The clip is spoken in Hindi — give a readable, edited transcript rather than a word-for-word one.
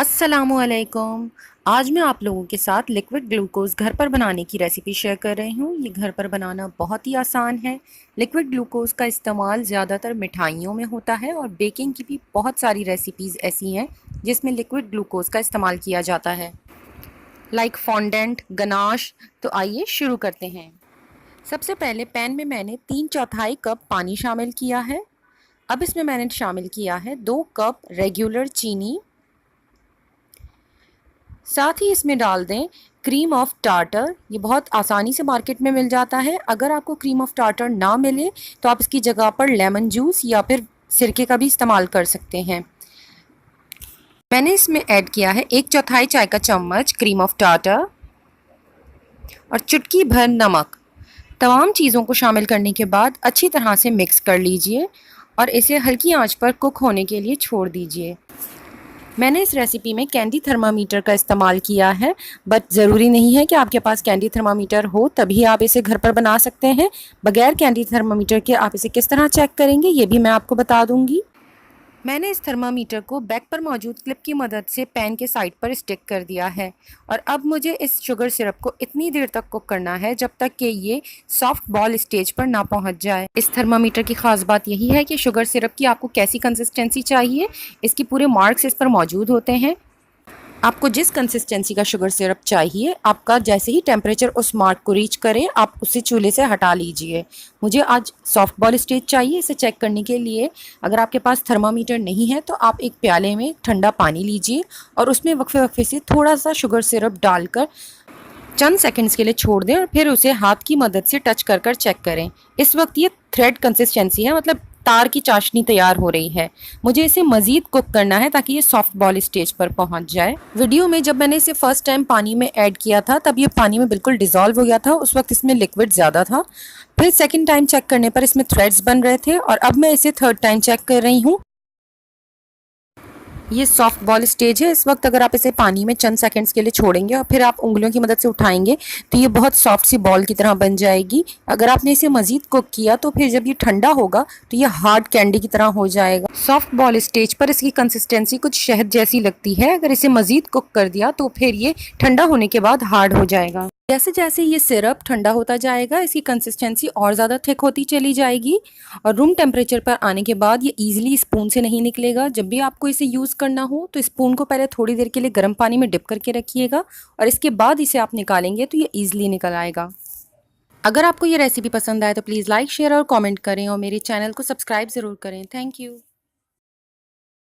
अस्सलामुअलैकुम। आज मैं आप लोगों के साथ लिक्विड ग्लूकोज़ घर पर बनाने की रेसिपी शेयर कर रही हूँ। ये घर पर बनाना बहुत ही आसान है। लिक्विड ग्लूकोज़ का इस्तेमाल ज़्यादातर मिठाइयों में होता है और बेकिंग की भी बहुत सारी रेसिपीज़ ऐसी हैं जिसमें लिक्विड ग्लूकोज़ का इस्तेमाल किया जाता है, लाइक फॉन्डेंट, गनाश। तो आइए शुरू करते हैं। सबसे पहले पैन में मैंने 3/4 कप पानी शामिल किया है। अब इसमें मैंने शामिल किया है 2 कप रेगुलर चीनी। साथ ही इसमें डाल दें क्रीम ऑफ टार्टर। ये बहुत आसानी से मार्केट में मिल जाता है। अगर आपको क्रीम ऑफ टार्टर ना मिले तो आप इसकी जगह पर लेमन जूस या फिर सिरके का भी इस्तेमाल कर सकते हैं। मैंने इसमें ऐड किया है 1/4 चाय का चम्मच क्रीम ऑफ टार्टर और चुटकी भर नमक। तमाम चीज़ों को शामिल करने के बाद अच्छी तरह से मिक्स कर लीजिए और इसे हल्की आंच पर कुक होने के लिए छोड़ दीजिए। मैंने इस रेसिपी में कैंडी थर्मामीटर का इस्तेमाल किया है, बट ज़रूरी नहीं है कि आपके पास कैंडी थर्मामीटर हो तभी आप इसे घर पर बना सकते हैं। बगैर कैंडी थर्मामीटर के आप इसे किस तरह चेक करेंगे ये भी मैं आपको बता दूंगी। मैंने इस थर्मामीटर को बैक पर मौजूद क्लिप की मदद से पैन के साइड पर स्टिक कर दिया है और अब मुझे इस शुगर सिरप को इतनी देर तक कुक करना है जब तक कि ये सॉफ्ट बॉल स्टेज पर ना पहुंच जाए। इस थर्मामीटर की ख़ास बात यही है कि शुगर सिरप की आपको कैसी कंसिस्टेंसी चाहिए, इसकी पूरे मार्क्स इस पर मौजूद होते हैं। आपको जिस कंसिस्टेंसी का शुगर सिरप चाहिए, आपका जैसे ही टेम्परेचर उस मार्क को रीच करे आप उसे चूल्हे से हटा लीजिए। मुझे आज सॉफ्ट बॉल स्टेज चाहिए। इसे चेक करने के लिए अगर आपके पास थर्मामीटर नहीं है तो आप एक प्याले में ठंडा पानी लीजिए और उसमें वक्फे वक्फे से थोड़ा सा शुगर सिरप डालकर चंद सेकंड्स के लिए छोड़ दें और फिर उसे हाथ की मदद से टच कर कर चेक करें। इस वक्त ये थ्रेड कंसिस्टेंसी है, मतलब तार की चाशनी तैयार हो रही है। मुझे इसे मज़ीद कुक करना है ताकि ये सॉफ्ट बॉल स्टेज पर पहुंच जाए। वीडियो में जब मैंने इसे फर्स्ट टाइम पानी में ऐड किया था तब ये पानी में बिल्कुल डिज़ोल्व हो गया था, उस वक्त इसमें लिक्विड ज़्यादा था। फिर सेकेंड टाइम चेक करने पर इसमें थ्रेड्स बन रहे थे और अब मैं इसे थर्ड टाइम चेक कर रही हूँ। ये सॉफ्ट बॉल स्टेज है। इस वक्त अगर आप इसे पानी में चंद सेकंड्स के लिए छोड़ेंगे और फिर आप उंगलियों की मदद से उठाएंगे तो ये बहुत सॉफ्ट सी बॉल की तरह बन जाएगी। अगर आपने इसे मज़ीद कुक किया तो फिर जब ये ठंडा होगा तो ये हार्ड कैंडी की तरह हो जाएगा। सॉफ्ट बॉल स्टेज पर इसकी कंसिस्टेंसी कुछ शहद जैसी लगती है। अगर इसे मज़ीद कुक कर दिया तो फिर ये ठंडा होने के बाद हार्ड हो जाएगा। जैसे जैसे ये सिरप ठंडा होता जाएगा इसकी कंसिस्टेंसी और ज़्यादा थिक होती चली जाएगी और रूम टेम्परेचर पर आने के बाद ये ईजिली स्पून से नहीं निकलेगा। जब भी आपको इसे यूज़ करना हो तो स्पून को पहले थोड़ी देर के लिए गर्म पानी में डिप करके रखिएगा और इसके बाद इसे आप निकालेंगे तो ये ईजिली निकल आएगा। अगर आपको ये रेसिपी पसंद आए तो प्लीज़ लाइक, शेयर और कमेंट करें और मेरे चैनल को सब्सक्राइब ज़रूर करें। Thank you.